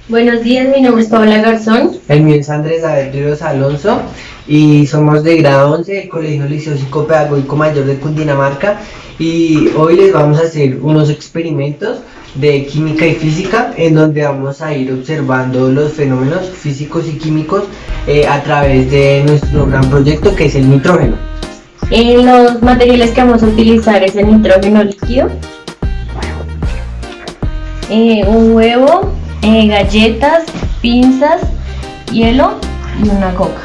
Buenos días, mi nombre es Paola Garzón. El mío es Andrés Avedrios Alonso y somos de grado 11 del Colegio Liceo Psicopedagógico Mayor de Cundinamarca y hoy les vamos a hacer unos experimentos de química y física en donde vamos a ir observando los fenómenos físicos y químicos a través de nuestro gran proyecto que es el nitrógeno. Los materiales que vamos a utilizar es el nitrógeno líquido, un huevo, galletas, pinzas, hielo y una coca.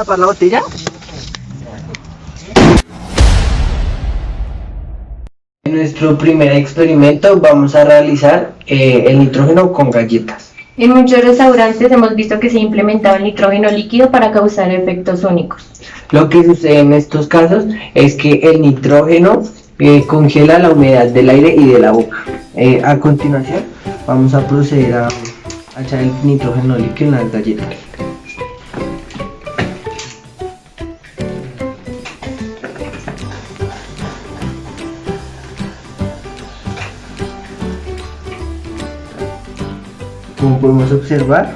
¿Para la botella? En nuestro primer experimento vamos a realizar el nitrógeno con galletas. En muchos restaurantes hemos visto que se ha implementado el nitrógeno líquido para causar efectos únicos. Lo que sucede en estos casos es que el nitrógeno congela la humedad del aire y de la boca. A continuación vamos a proceder a echar el nitrógeno líquido en las galletas. Como podemos observar,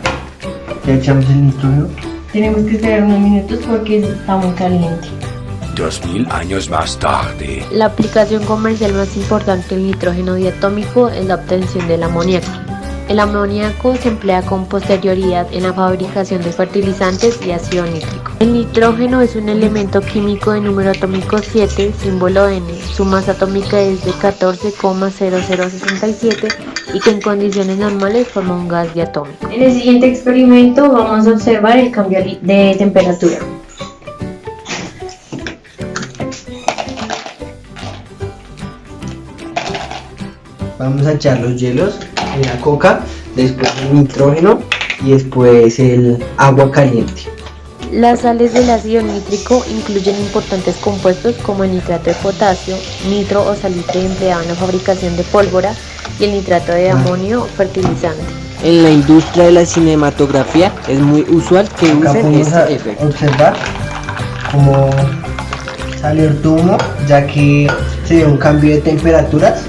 ya echamos el nitrógeno. Tenemos que esperar unos minutos porque está muy caliente. 2000 años más tarde. La aplicación comercial más importante del nitrógeno diatómico es la obtención del amoníaco. El amoníaco se emplea con posterioridad en la fabricación de fertilizantes y ácido nítrico. El nitrógeno es un elemento químico de número atómico 7, símbolo N. Su masa atómica es de 14,0067 y que en condiciones normales forma un gas diatómico. En el siguiente experimento vamos a observar el cambio de temperatura. Vamos a echar los hielos en la coca, después el nitrógeno y después el agua caliente. Las sales del ácido nítrico incluyen importantes compuestos como el nitrato de potasio, nitro o salitre empleado en la fabricación de pólvora y el nitrato de amonio fertilizante. En la industria de la cinematografía es muy usual que usen este efecto. Observar cómo sale el humo, ya que se dio un cambio de temperaturas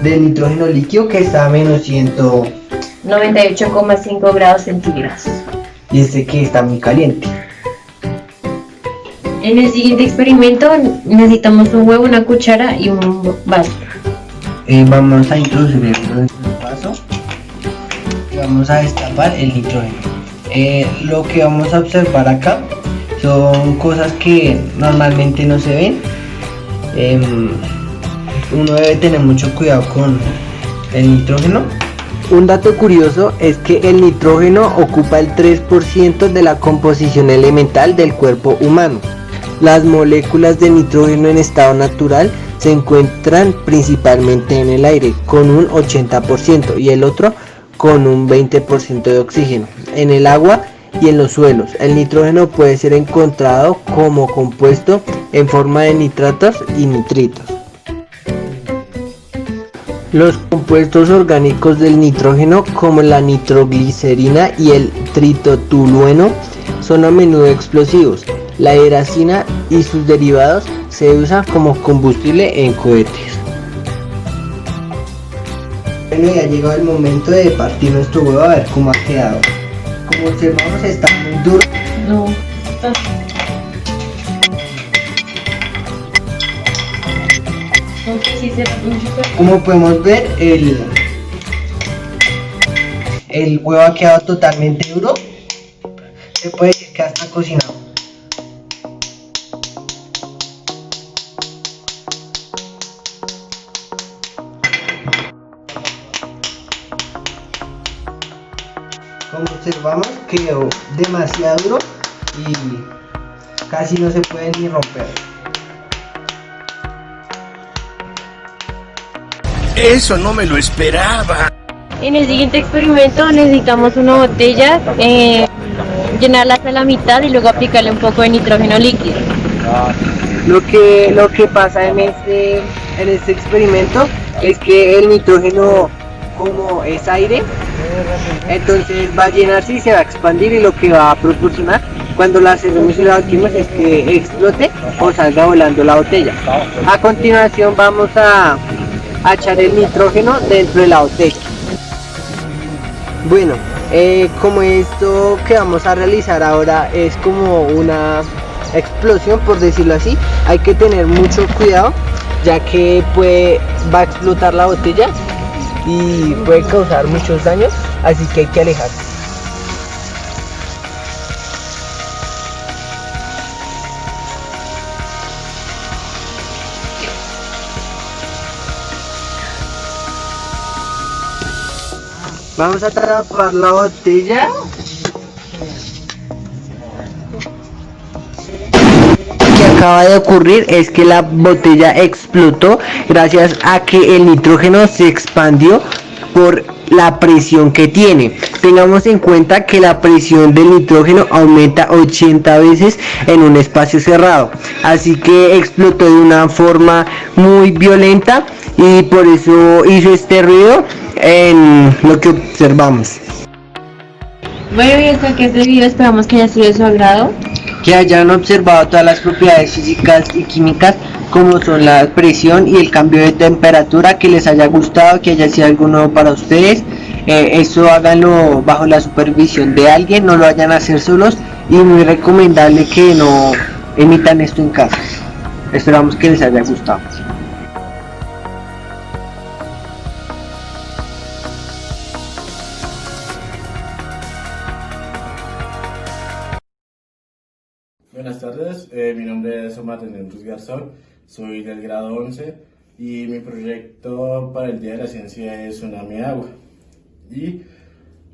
del nitrógeno líquido que está a menos 98,5 grados centígrados. y este que está muy caliente. En el siguiente experimento necesitamos un huevo, una cuchara y un vaso. Vamos a introducir el vaso y vamos a destapar el nitrógeno. Lo que vamos a observar acá son cosas que normalmente no se ven. Uno debe tener mucho cuidado con el nitrógeno. Un dato curioso es que el nitrógeno ocupa el 3% de la composición elemental del cuerpo humano. Las moléculas de nitrógeno en estado natural se encuentran principalmente en el aire, con un 80%, y el otro con un 20% de oxígeno. En el agua y en los suelos, el nitrógeno puede ser encontrado como compuesto en forma de nitratos y nitritos. Los compuestos orgánicos del nitrógeno, como la nitroglicerina y el tritotolueno, son a menudo explosivos. La hidracina y sus derivados se usan como combustible en cohetes. Bueno, ya ha llegado el momento de partir nuestro huevo a ver cómo ha quedado. Como observamos, está muy duro. No. Como podemos ver, el huevo ha quedado totalmente duro. Se puede decir que ya está cocinado. Como observamos, quedó demasiado duro y casi no se puede ni romper. Eso no me lo esperaba. En el siguiente experimento necesitamos una botella, Llenarla hasta la mitad y luego aplicarle un poco de nitrógeno líquido. Lo que pasa en este experimento es que el nitrógeno, como es aire, entonces va a llenarse y se va a expandir, y lo que va a proporcionar cuando la cerremos y la batimos es que explote o salga volando la botella. A continuación vamos a echar el nitrógeno dentro de la botella. Bueno, como esto que vamos a realizar ahora es como una explosión, por decirlo así, hay que tener mucho cuidado, ya que va a explotar la botella y puede causar muchos daños, así que hay que alejarse. Vamos a tapar la botella. Lo que acaba de ocurrir es que la botella explotó gracias a que el nitrógeno se expandió por la presión que tiene. Tengamos en cuenta que la presión del nitrógeno aumenta 80 veces en un espacio cerrado, así que explotó de una forma muy violenta y por eso hizo este ruido en lo que observamos. Bueno, y hasta que este video esperamos que haya sido de su agrado. Que hayan observado todas las propiedades físicas y químicas, como son la presión y el cambio de temperatura, que les haya gustado, que haya sido algo nuevo para ustedes. Eso háganlo bajo la supervisión de alguien, no lo vayan a hacer solos, y muy recomendable que no emitan esto en casa. Esperamos que les haya gustado. Buenas tardes, mi nombre es Omar Enrique Garzón, soy del grado 11 y mi proyecto para el Día de la Ciencia es Tsunami Agua. Y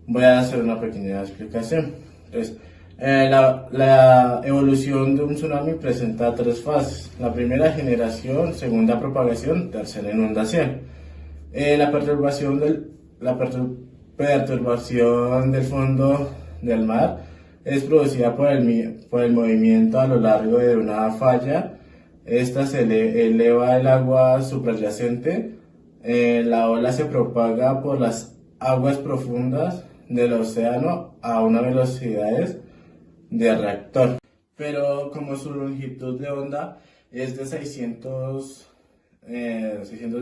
voy a hacer una pequeña explicación. Entonces, la evolución de un tsunami presenta tres fases: la primera, generación; segunda, propagación; tercera, inundación. La perturbación del fondo del mar es producida por el movimiento a lo largo de una falla. Esta se eleva el agua subyacente. La ola se propaga por las aguas profundas del océano a unas velocidades de reactor. Pero como su longitud de onda es de 600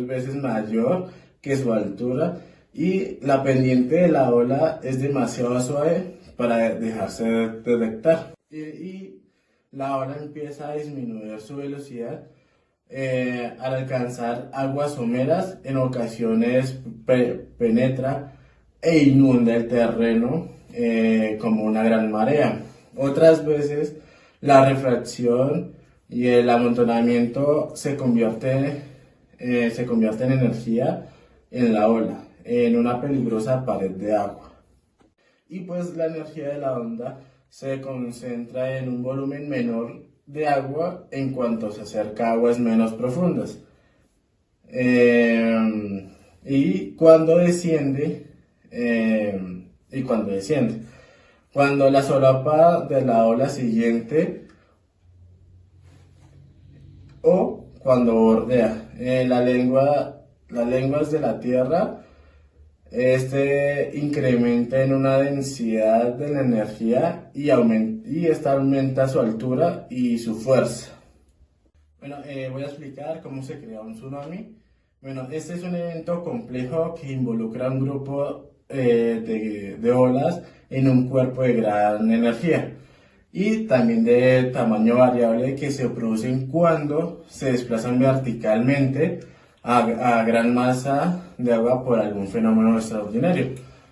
veces mayor que su altura, y la pendiente de la ola es demasiado suave para dejarse detectar, y la ola empieza a disminuir su velocidad al alcanzar aguas someras. En ocasiones penetra e inunda el terreno como una gran marea. Otras veces la refracción y el amontonamiento se convierte en energía en la ola, en una peligrosa pared de agua. Y pues la energía de la onda se concentra en un volumen menor de agua en cuanto se acerca a aguas menos profundas. Y cuando desciende, cuando la solapa de la ola siguiente, o cuando bordea las lenguas de la tierra, incrementa en una densidad de la energía y esta aumenta su altura y su fuerza. Bueno, voy a explicar cómo se crea un tsunami. Bueno, este es un evento complejo que involucra un grupo de olas en un cuerpo de gran energía y también de tamaño variable, que se producen cuando se desplazan verticalmente a gran masa de agua por algún fenómeno extraordinario,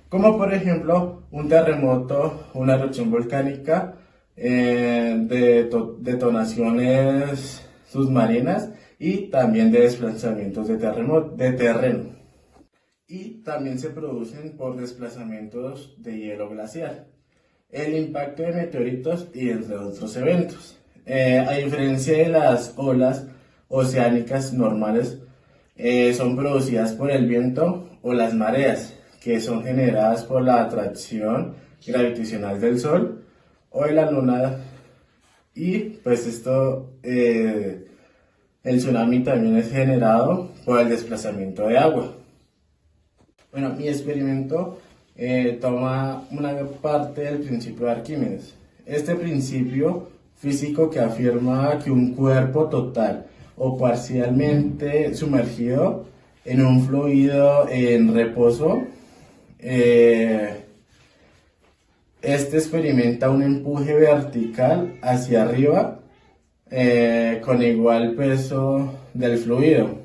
como por ejemplo un terremoto, una erupción volcánica, detonaciones submarinas y también de desplazamientos de terreno. Y también se producen por desplazamientos de hielo glacial, el impacto de meteoritos y entre otros eventos. A diferencia de las olas oceánicas normales, son producidas por el viento o las mareas, que son generadas por la atracción gravitacional del Sol o de la luna. Y pues el tsunami también es generado por el desplazamiento de agua. Bueno, mi experimento toma una parte del principio de Arquímedes. Este principio físico que afirma que un cuerpo total o parcialmente sumergido en un fluido en reposo, este experimenta un empuje vertical hacia arriba con igual peso del fluido.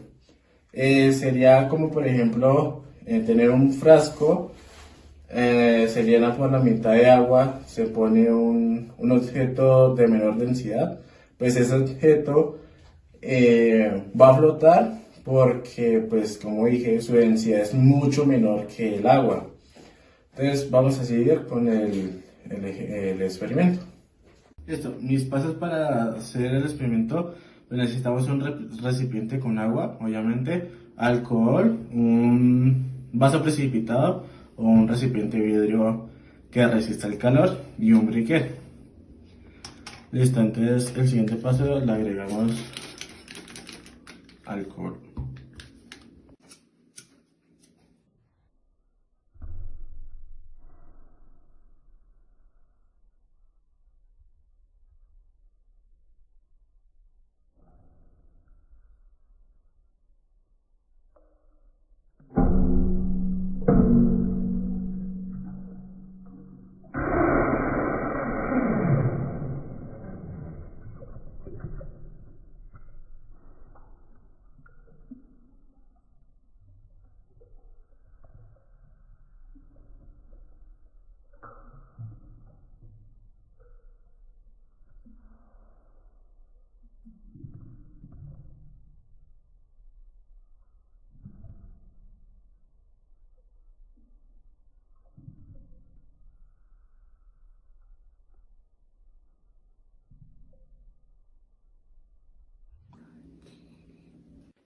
Sería como, por ejemplo, tener un frasco, se llena por la mitad de agua, se pone un objeto de menor densidad, pues ese objeto va a flotar porque, pues como dije, su densidad es mucho menor que el agua. Entonces vamos a seguir con el experimento. Listo, mis pasos para hacer el experimento, pues necesitamos un recipiente con agua, obviamente, alcohol, un vaso precipitado o un recipiente de vidrio que resista el calor y un briquet. Listo, entonces el siguiente paso le agregamos alcohol.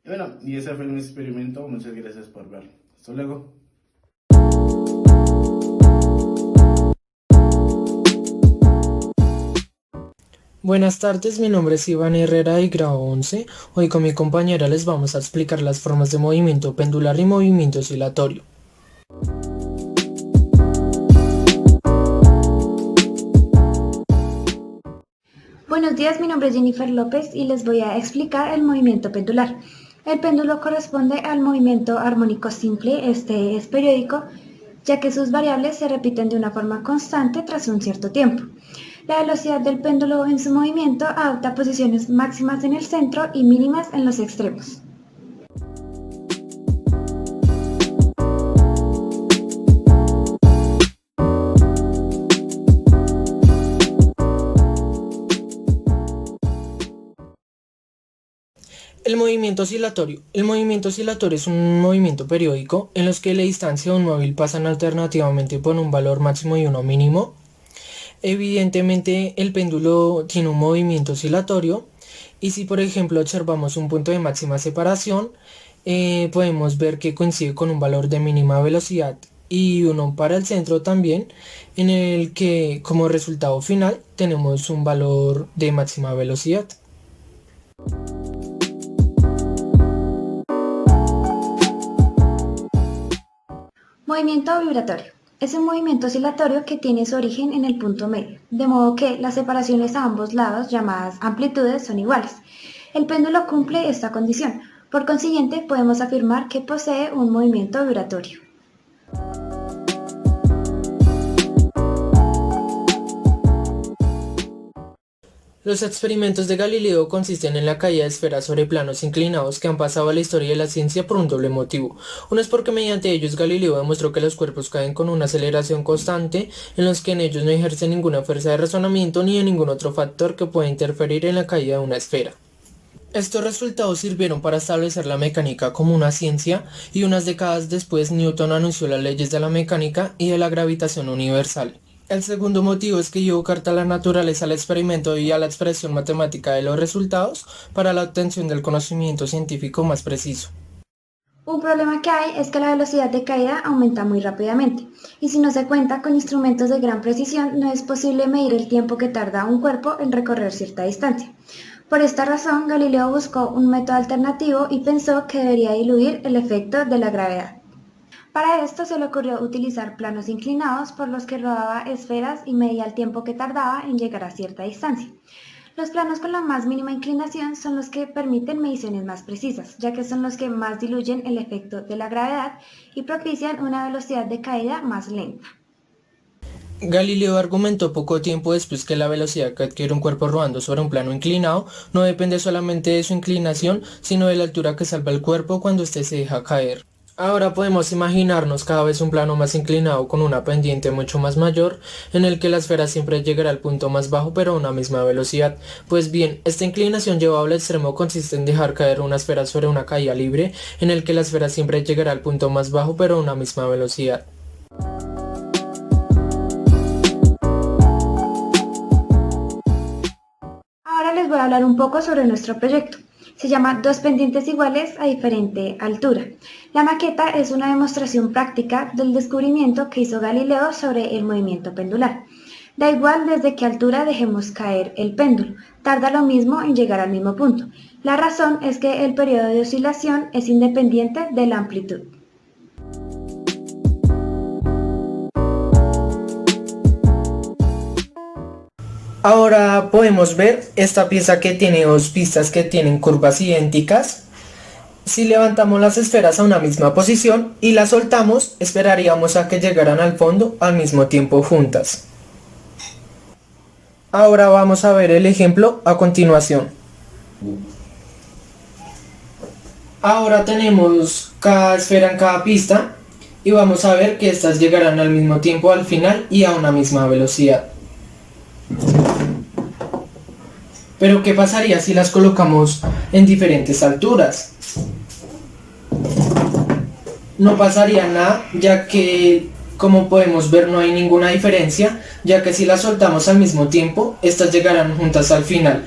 Y bueno, y ese fue mi experimento. Muchas gracias por verlo. Hasta luego. Buenas tardes, mi nombre es Iván Herrera de grado 11. Hoy con mi compañera les vamos a explicar las formas de movimiento pendular y movimiento oscilatorio. Buenos días, mi nombre es Jennifer López y les voy a explicar el movimiento pendular. El péndulo corresponde al movimiento armónico simple, este es periódico, ya que sus variables se repiten de una forma constante tras un cierto tiempo. La velocidad del péndulo en su movimiento adopta posiciones máximas en el centro y mínimas en los extremos. El movimiento oscilatorio. El movimiento oscilatorio es un movimiento periódico en los que la distancia de un móvil pasan alternativamente por un valor máximo y uno mínimo. Evidentemente el péndulo tiene un movimiento oscilatorio y si por ejemplo observamos un punto de máxima separación, podemos ver que coincide con un valor de mínima velocidad y uno para el centro también, en el que como resultado final tenemos un valor de máxima velocidad. Movimiento vibratorio. Es un movimiento oscilatorio que tiene su origen en el punto medio, de modo que las separaciones a ambos lados, llamadas amplitudes, son iguales. El péndulo cumple esta condición, por consiguiente podemos afirmar que posee un movimiento vibratorio. Los experimentos de Galileo consisten en la caída de esferas sobre planos inclinados que han pasado a la historia de la ciencia por un doble motivo. Uno es porque mediante ellos Galileo demostró que los cuerpos caen con una aceleración constante, en los que en ellos no ejerce ninguna fuerza de razonamiento ni de ningún otro factor que pueda interferir en la caída de una esfera. Estos resultados sirvieron para establecer la mecánica como una ciencia, y unas décadas después Newton anunció las leyes de la mecánica y de la gravitación universal. El segundo motivo es que dio carta a la naturaleza al experimento y a la expresión matemática de los resultados para la obtención del conocimiento científico más preciso. Un problema que hay es que la velocidad de caída aumenta muy rápidamente, y si no se cuenta con instrumentos de gran precisión, no es posible medir el tiempo que tarda un cuerpo en recorrer cierta distancia. Por esta razón, Galileo buscó un método alternativo y pensó que debería diluir el efecto de la gravedad. Para esto se le ocurrió utilizar planos inclinados por los que rodaba esferas y medía el tiempo que tardaba en llegar a cierta distancia. Los planos con la más mínima inclinación son los que permiten mediciones más precisas, ya que son los que más diluyen el efecto de la gravedad y propician una velocidad de caída más lenta. Galileo argumentó poco tiempo después que la velocidad que adquiere un cuerpo rodando sobre un plano inclinado no depende solamente de su inclinación, sino de la altura que salva el cuerpo cuando éste se deja caer. Ahora podemos imaginarnos cada vez un plano más inclinado con una pendiente mucho más mayor, en el que la esfera siempre llegará al punto más bajo pero a una misma velocidad. Pues bien, esta inclinación llevada al extremo consiste en dejar caer una esfera sobre una caída libre, en el que la esfera siempre llegará al punto más bajo pero a una misma velocidad. Ahora les voy a hablar un poco sobre nuestro proyecto. Se llama Dos pendientes iguales a diferente altura. La maqueta es una demostración práctica del descubrimiento que hizo Galileo sobre el movimiento pendular. Da igual desde qué altura dejemos caer el péndulo, tarda lo mismo en llegar al mismo punto. La razón es que el periodo de oscilación es independiente de la amplitud. Ahora podemos ver esta pieza que tiene dos pistas que tienen curvas idénticas. Si levantamos las esferas a una misma posición y las soltamos, esperaríamos a que llegaran al fondo al mismo tiempo juntas. Ahora vamos a ver el ejemplo a continuación. Ahora tenemos cada esfera en cada pista y vamos a ver que estas llegarán al mismo tiempo al final y a una misma velocidad. Pero ¿qué pasaría si las colocamos en diferentes alturas? No pasaría nada, ya que, como podemos ver, no hay ninguna diferencia, ya que si las soltamos al mismo tiempo, estas llegarán juntas al final.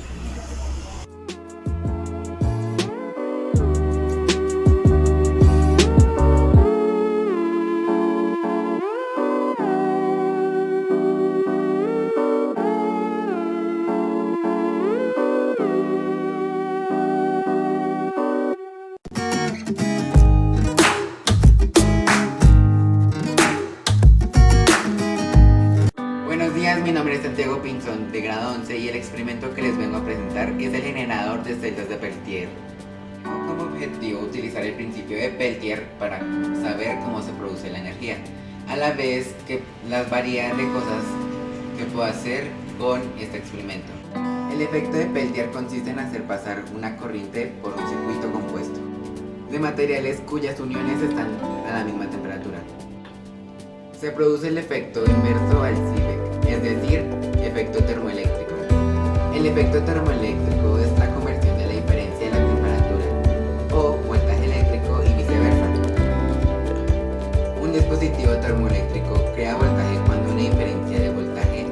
Buenos días, mi nombre es Santiago Pinzón, de grado 11, y el experimento que les vengo a presentar es el generador de celdas de Peltier. Tengo como objetivo utilizar el principio de Peltier para saber cómo se produce la energía, a la vez que las variedades de cosas que puedo hacer con este experimento. El efecto de Peltier consiste en hacer pasar una corriente por un circuito compuesto de materiales cuyas uniones están a la misma temperatura. Se produce el efecto inverso al Seebeck, es decir, efecto termoeléctrico. El efecto termoeléctrico es la conversión de la diferencia de la temperatura o voltaje eléctrico y viceversa. Un dispositivo termoeléctrico crea voltaje cuando una diferencia de voltaje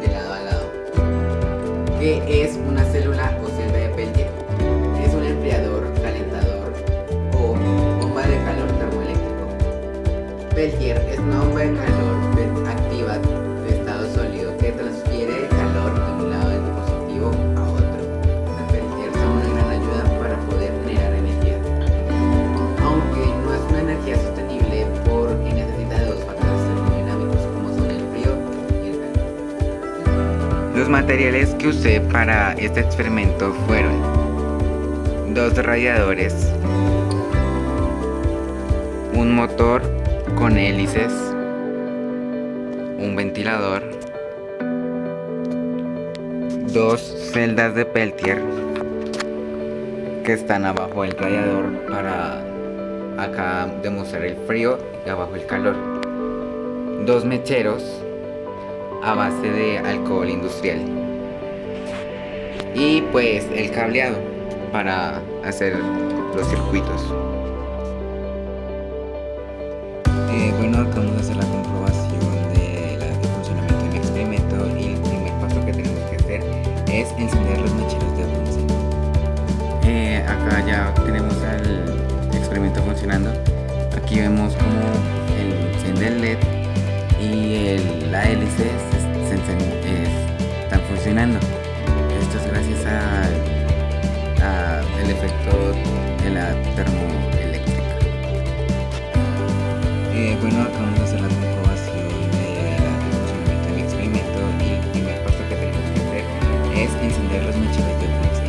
de lado a lado. ¿Qué es una célula o celda de Peltier? Es un enfriador, calentador o bomba de calor termoeléctrico. Peltier es una bomba de calor activa de estado sólido que transfiere el calor de un lado del dispositivo a otro. Las Peltier son una gran ayuda para poder generar energía, aunque no es una energía sostenible porque necesita de dos factores termodinámicos como son el frío y el calor. Los materiales que usé para este experimento fueron dos radiadores, un motor con hélices, un ventilador, dos celdas de Peltier que están abajo del radiador para acá demostrar el frío y abajo el calor, dos mecheros a base de alcohol industrial y pues el cableado para hacer los circuitos. Bueno, acá vamos a hacer la comprobación del funcionamiento del experimento y el primer paso que tenemos que hacer es encender los mecheros de Bunsen. Acá ya tenemos el experimento funcionando del LED y la hélice están funcionando. Esto es gracias al efecto de la termoeléctrica. Bueno, acabamos de hacer la comprobación del funcionamiento del experimento y el primer paso que tenemos que hacer es encender los mecheros del pulsar.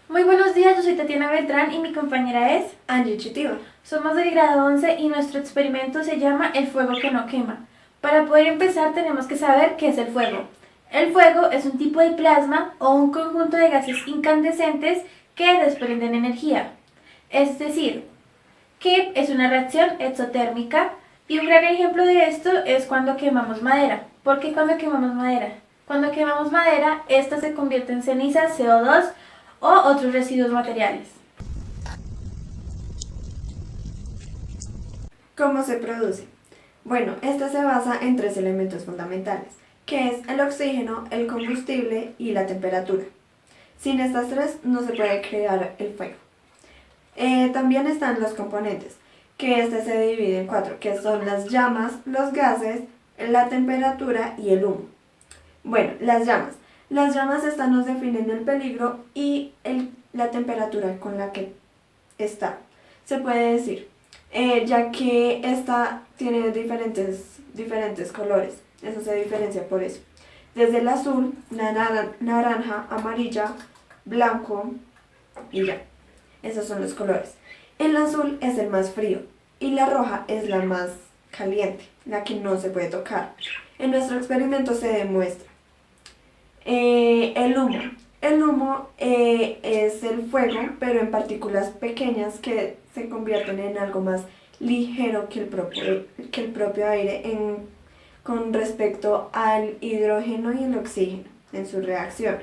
Muy buenos días, yo soy Tatiana Beltrán y mi compañera es Angie Chitiva. Somos del grado 11 y nuestro experimento se llama El fuego que no quema. Para poder empezar tenemos que saber qué es el fuego. El fuego es un tipo de plasma o un conjunto de gases incandescentes que desprenden energía. Es decir, que es una reacción exotérmica y un gran ejemplo de esto es cuando quemamos madera. ¿Por qué cuando quemamos madera? Cuando quemamos madera, esta se convierte en ceniza, CO2 o otros residuos materiales. ¿Cómo se produce? Bueno, esta se basa en 3 elementos fundamentales, que es el oxígeno, el combustible y la temperatura. Sin estas 3 no se puede crear el fuego. También están los componentes, que este se divide en 4, que son las llamas, los gases, la temperatura y el humo. Bueno, las llamas. Las llamas estas nos definen el peligro y la temperatura con la que está. Se puede decir, ya que esta tiene diferentes colores, eso se diferencia por eso. Desde el azul, naranja, amarilla, blanco y ya. Esos son los colores. El azul es el más frío y la roja es la más caliente, la que no se puede tocar. En nuestro experimento se demuestra. El humo. El humo es el fuego, pero en partículas pequeñas que se convierten en algo más ligero que el propio aire con respecto al hidrógeno y el oxígeno en su reacción.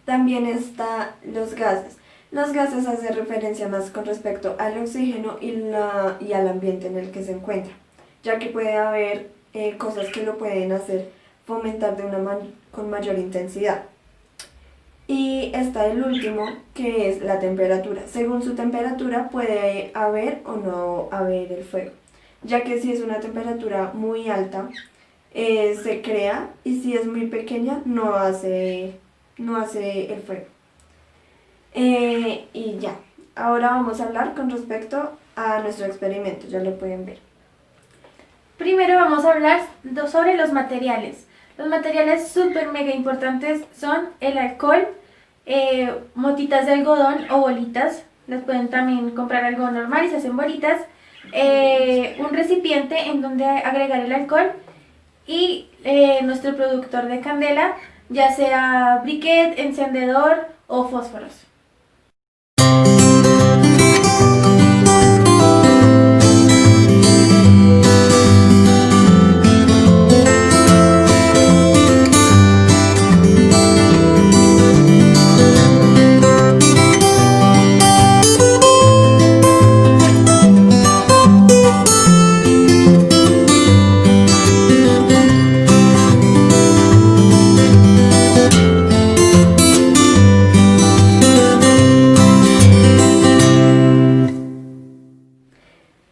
También están los gases. Los gases hacen referencia más con respecto al oxígeno y al ambiente en el que se encuentra, ya que puede haber cosas que lo pueden hacer fomentar con mayor intensidad. Y está el último, que es la temperatura. Según su temperatura puede haber o no haber el fuego, ya que si es una temperatura muy alta se crea, y si es muy pequeña no hace el fuego. Y ya, ahora vamos a hablar con respecto a nuestro experimento, ya lo pueden ver. Primero vamos a hablar sobre los materiales. Los materiales súper mega importantes son el alcohol, motitas de algodón o bolitas, las pueden también comprar algodón normal y se hacen bolitas, un recipiente en donde agregar el alcohol y nuestro productor de candela, ya sea briquet, encendedor o fósforos.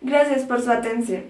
Gracias por su atención.